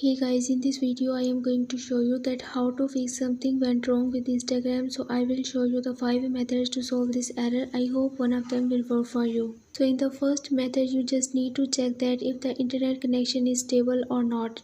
Hey guys, in this video I am going to show you that how to fix something went wrong with Instagram. So I will show you the 5 methods to solve this error. I hope one of them will work for you. So in the first method you just need to check that if the internet connection is stable or not,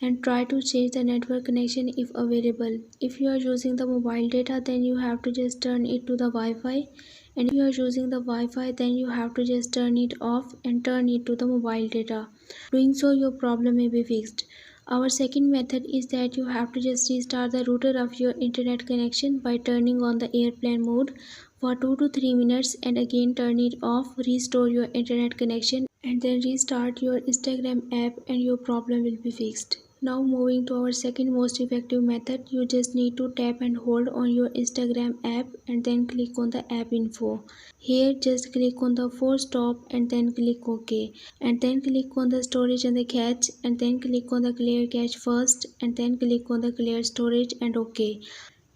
and try to change the network connection if available. If you are using the mobile data, then you have to just turn it to the Wi-Fi, and if you are using the Wi-Fi, then you have to just turn it off and turn it to the mobile data. Doing so, your problem may be fixed. Our second method is that you have to just restart the router of your internet connection by turning on the airplane mode for 2 to 3 minutes and again turn it off, restore your internet connection and then restart your Instagram app and your problem will be fixed. Now moving to our second most effective method, you just need to tap and hold on your Instagram app and then click on the app info. Here just click on the force stop and then click OK, and then click on the storage and the cache and then click on the clear cache first and then click on the clear storage and OK.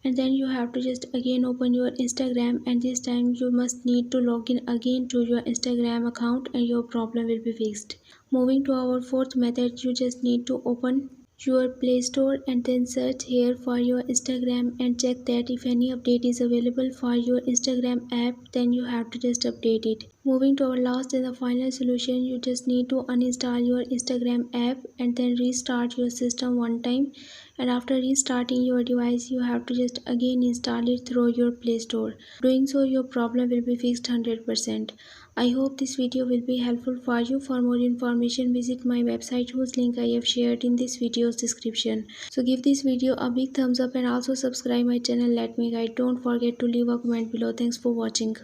And then you have to just again open your Instagram, and this time you must need to log in again to your Instagram account and your problem will be fixed. Moving to our fourth method, you just need to open your Play Store and then search here for your Instagram and check that if any update is available for your Instagram app, then you have to just update it. Moving to our last and the final solution, you just need to uninstall your Instagram app and then restart your system one time, and after restarting your device you have to just again install it through your Play Store. Doing so, your problem will be fixed 100%. I hope this video will be helpful for you. For more information, visit my website whose link I have shared in this video's description. So give this video a big thumbs up and also subscribe my channel Let Me Guide. Don't forget to leave a comment below. Thanks for watching.